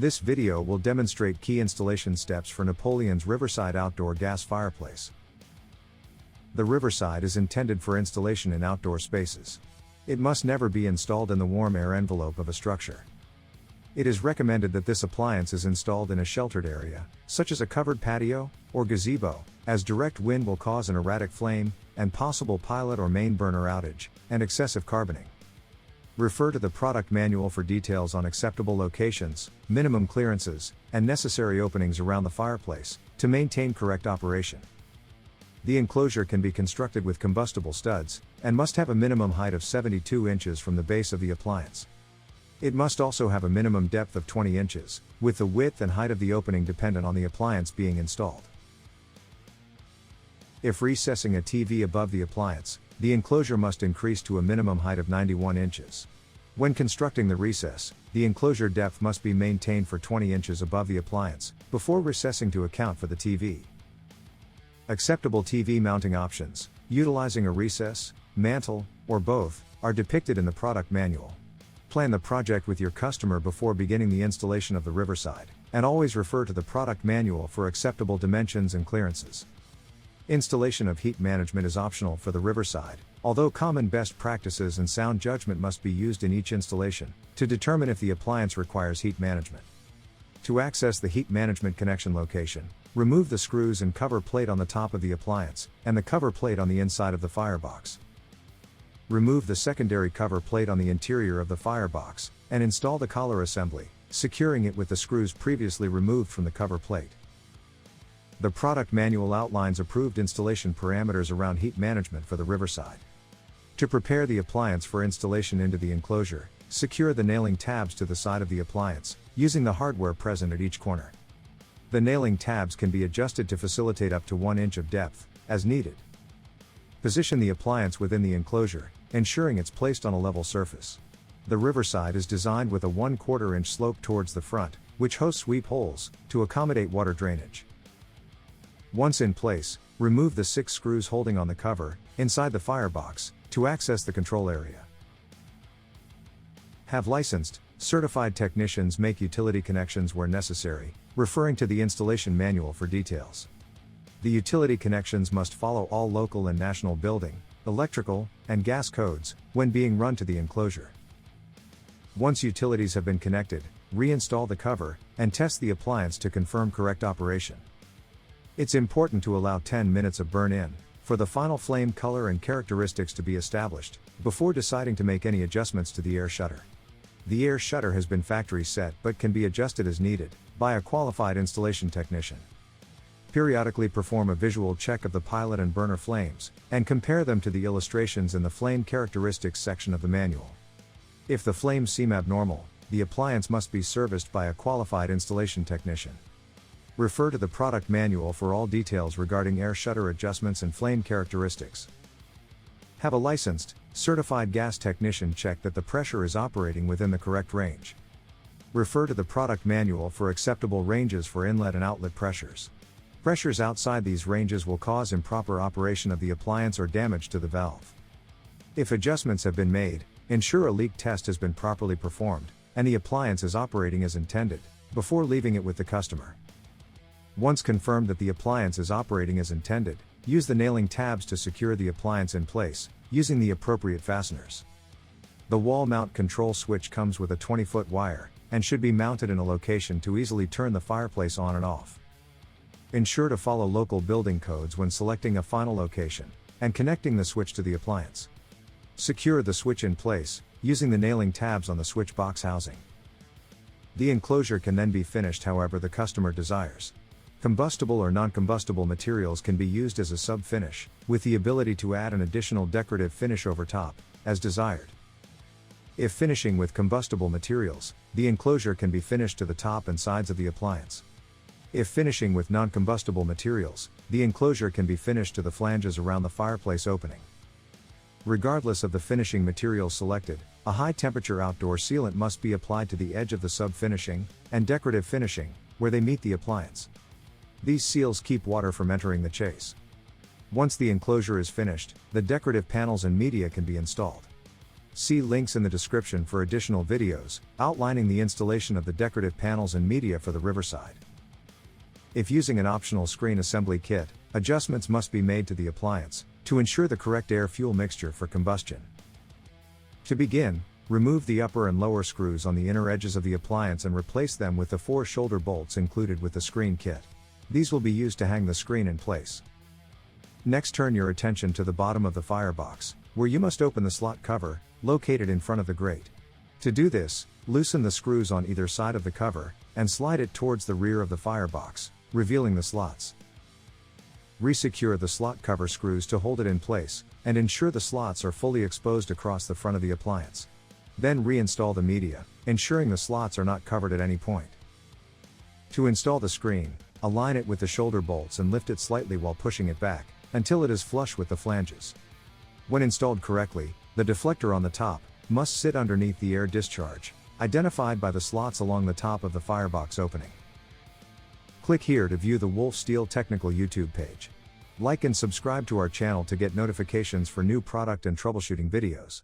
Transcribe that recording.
This video will demonstrate key installation steps for Napoleon's Riverside outdoor gas fireplace. The Riverside is intended for installation in outdoor spaces. It must never be installed in the warm air envelope of a structure. It is recommended that this appliance is installed in a sheltered area, such as a covered patio or gazebo, as direct wind will cause an erratic flame, and possible pilot or main burner outage, and excessive carboning. Refer to the product manual for details on acceptable locations, minimum clearances, and necessary openings around the fireplace, to maintain correct operation. The enclosure can be constructed with combustible studs, and must have a minimum height of 72 inches from the base of the appliance. It must also have a minimum depth of 20 inches, with the width and height of the opening dependent on the appliance being installed. If recessing a TV above the appliance, the enclosure must increase to a minimum height of 91 inches. When constructing the recess, the enclosure depth must be maintained for 20 inches above the appliance, before recessing to account for the TV. Acceptable TV mounting options, utilizing a recess, mantle, or both, are depicted in the product manual. Plan the project with your customer before beginning the installation of the Riverside, and always refer to the product manual for acceptable dimensions and clearances. Installation of heat management is optional for the Riverside, although common best practices and sound judgment must be used in each installation, to determine if the appliance requires heat management. To access the heat management connection location, remove the screws and cover plate on the top of the appliance, and the cover plate on the inside of the firebox. Remove the secondary cover plate on the interior of the firebox, and install the collar assembly, securing it with the screws previously removed from the cover plate. The product manual outlines approved installation parameters around heat management for the Riverside. To prepare the appliance for installation into the enclosure, secure the nailing tabs to the side of the appliance, using the hardware present at each corner. The nailing tabs can be adjusted to facilitate up to 1 inch of depth, as needed. Position the appliance within the enclosure, ensuring it's placed on a level surface. The Riverside is designed with a 1/4 inch slope towards the front, which hosts sweep holes, to accommodate water drainage. Once in place, remove the 6 screws holding on the cover, inside the firebox, to access the control area. Have licensed, certified technicians make utility connections where necessary, referring to the installation manual for details. The utility connections must follow all local and national building, electrical, and gas codes, when being run to the enclosure. Once utilities have been connected, reinstall the cover, and test the appliance to confirm correct operation. It's important to allow 10 minutes of burn-in, for the final flame color and characteristics to be established, before deciding to make any adjustments to the air shutter. The air shutter has been factory set but can be adjusted as needed, by a qualified installation technician. Periodically perform a visual check of the pilot and burner flames, and compare them to the illustrations in the flame characteristics section of the manual. If the flames seem abnormal, the appliance must be serviced by a qualified installation technician. Refer to the product manual for all details regarding air shutter adjustments and flame characteristics. Have a licensed, certified gas technician check that the pressure is operating within the correct range. Refer to the product manual for acceptable ranges for inlet and outlet pressures. Pressures outside these ranges will cause improper operation of the appliance or damage to the valve. If adjustments have been made, ensure a leak test has been properly performed, and the appliance is operating as intended, before leaving it with the customer. Once confirmed that the appliance is operating as intended, use the nailing tabs to secure the appliance in place, using the appropriate fasteners. The wall mount control switch comes with a 20-foot wire, and should be mounted in a location to easily turn the fireplace on and off. Ensure to follow local building codes when selecting a final location, and connecting the switch to the appliance. Secure the switch in place, using the nailing tabs on the switch box housing. The enclosure can then be finished however the customer desires. Combustible or non-combustible materials can be used as a sub-finish, with the ability to add an additional decorative finish over top, as desired. If finishing with combustible materials, the enclosure can be finished to the top and sides of the appliance. If finishing with non-combustible materials, the enclosure can be finished to the flanges around the fireplace opening. Regardless of the finishing material selected, a high-temperature outdoor sealant must be applied to the edge of the sub-finishing, and decorative finishing, where they meet the appliance. These seals keep water from entering the chase. Once the enclosure is finished, the decorative panels and media can be installed. See links in the description for additional videos, outlining the installation of the decorative panels and media for the Riverside. If using an optional screen assembly kit, adjustments must be made to the appliance, to ensure the correct air-fuel mixture for combustion. To begin, remove the upper and lower screws on the inner edges of the appliance and replace them with the 4 shoulder bolts included with the screen kit. These will be used to hang the screen in place. Next, turn your attention to the bottom of the firebox, where you must open the slot cover, located in front of the grate. To do this, loosen the screws on either side of the cover, and slide it towards the rear of the firebox, revealing the slots. Resecure the slot cover screws to hold it in place, and ensure the slots are fully exposed across the front of the appliance. Then reinstall the media, ensuring the slots are not covered at any point. To install the screen, align it with the shoulder bolts and lift it slightly while pushing it back, until it is flush with the flanges. When installed correctly, the deflector on the top must sit underneath the air discharge, identified by the slots along the top of the firebox opening. Click here to view the Wolf Steel Technical YouTube page. Like and subscribe to our channel to get notifications for new product and troubleshooting videos.